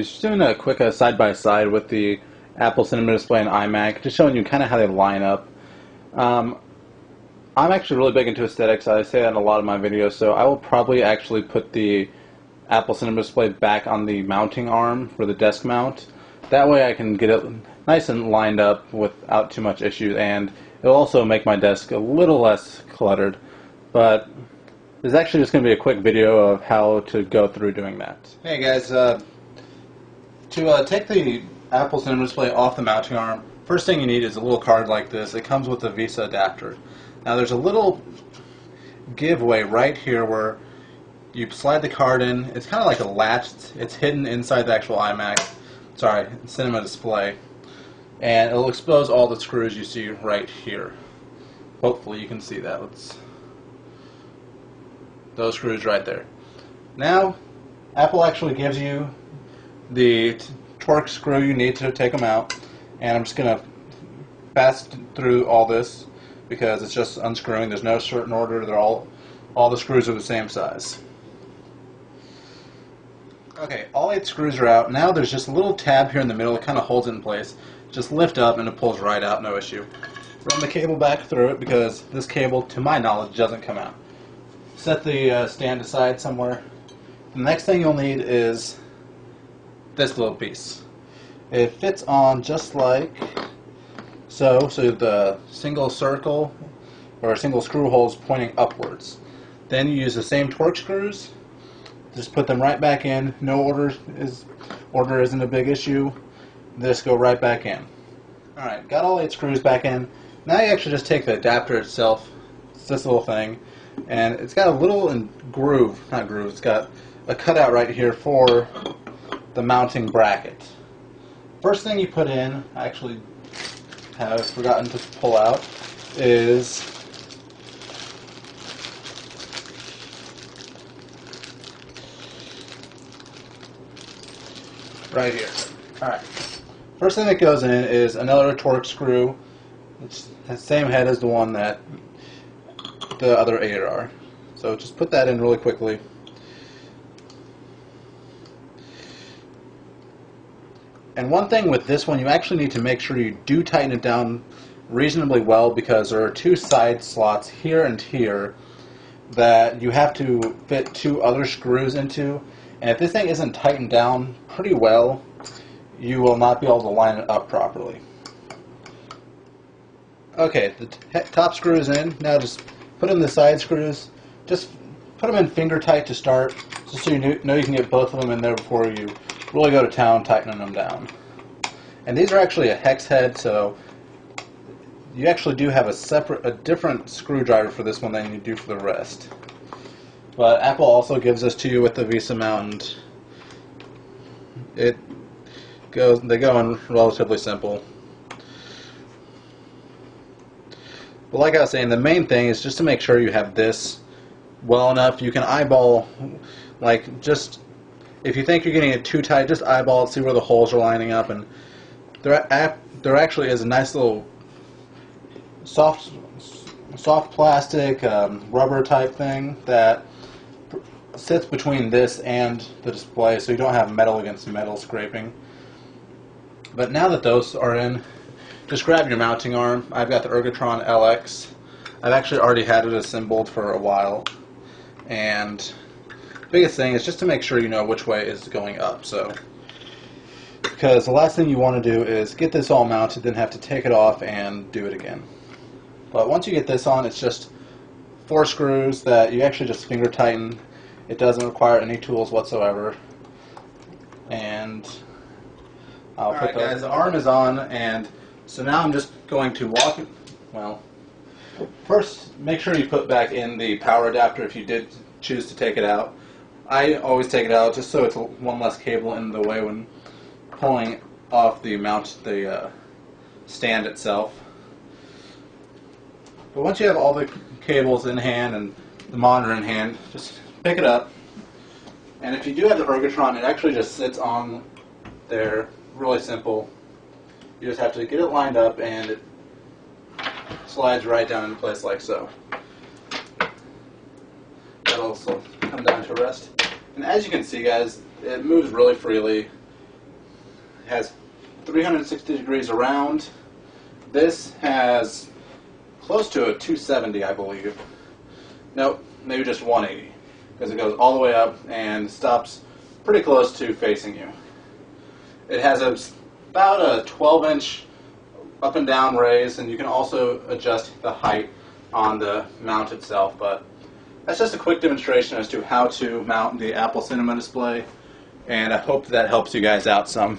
just doing a quick side-by-side with the Apple Cinema Display and iMac, just showing you kind of how they line up. I'm actually really big into aesthetics. I say that in a lot of my videos, so I will probably actually put the Apple Cinema Display back on the mounting arm for the desk mount. That way I can get it nice and lined up without too much issue, and it'll also make my desk a little less cluttered. But this is actually just going to be a quick video of how to go through doing that. Hey guys, to take the Apple Cinema Display off the mounting arm, first thing you need is a little card like this. It comes with a VESA adapter. Now there's a little giveaway right here where you slide the card in. It's kind of like a latch. It's hidden inside the actual Cinema Display. And it'll expose all the screws you see right here. Hopefully you can see that. Those screws right there. Now, Apple actually gives you the torque screw you need to take them out. And I'm just going to fast through all this because it's just unscrewing. There's no certain order. They're all the screws are the same size. Okay, all 8 screws are out. Now there's just a little tab here in the middle that kind of holds it in place. Just lift up and it pulls right out, no issue. Run the cable back through it because this cable, to my knowledge, doesn't come out. Set the stand aside somewhere. The next thing you'll need is this little piece. It fits on just like so. So the single circle or single screw hole is pointing upwards. Then you use the same torque screws. Just put them right back in. No order isn't a big issue. Just go right back in. Alright, got all 8 screws back in. Now you actually just take the adapter itself. It's this little thing. And it's got a little it's got a cutout right here for the mounting bracket. First thing you put in, I actually have forgotten to pull out, is right here. Alright. First thing that goes in is another torque screw. It's the same head as the one that the other 8 are. So just put that in really quickly. And one thing with this one, you actually need to make sure you do tighten it down reasonably well because there are 2 side slots here and here that you have to fit 2 other screws into. And if this thing isn't tightened down pretty well, you will not be able to line it up properly. Okay, the top screw is in. Now just put in the side screws. Just put them in finger tight to start, just so you know you can get both of them in there before you really go to town tightening them down. And these are actually a hex head, so you actually do have a different screwdriver for this one than you do for the rest. But Apple also gives this to you with the VESA mount. They go in relatively simple. But like I was saying, the main thing is just to make sure you have this well enough. You can eyeball, if you think you're getting it too tight, just eyeball it, see where the holes are lining up. And there actually is a nice little soft plastic rubber type thing that sits between this and the display, so you don't have metal against metal scraping. But now that those are in, just grab your mounting arm. I've got the Ergotron LX. I've actually already had it assembled for a while. And the biggest thing is just to make sure you know which way is going up. Because the last thing you want to do is get this all mounted, then have to take it off and do it again. But once you get this on, it's just 4 screws that you actually just finger tighten. It doesn't require any tools whatsoever. And I'll put those. Guys, the arm is on, and so now I'm just going to walk it. Well, first make sure you put back in the power adapter if you did choose to take it out. I always take it out just so it's one less cable in the way when pulling off the stand itself. But once you have all the cables in hand and the monitor in hand, just pick it up. And if you do have the Ergotron, it actually just sits on there, really simple. You just have to get it lined up and it slides right down into place like so. That'll also come down to rest. And as you can see, guys, it moves really freely. has 360 degrees around. This has close to a 270, I believe. Nope, maybe just 180, because it goes all the way up and stops pretty close to facing you. It has about a 12-inch up and down raise, and you can also adjust the height on the mount itself, but that's just a quick demonstration as to how to mount the Apple Cinema display, and I hope that helps you guys out some.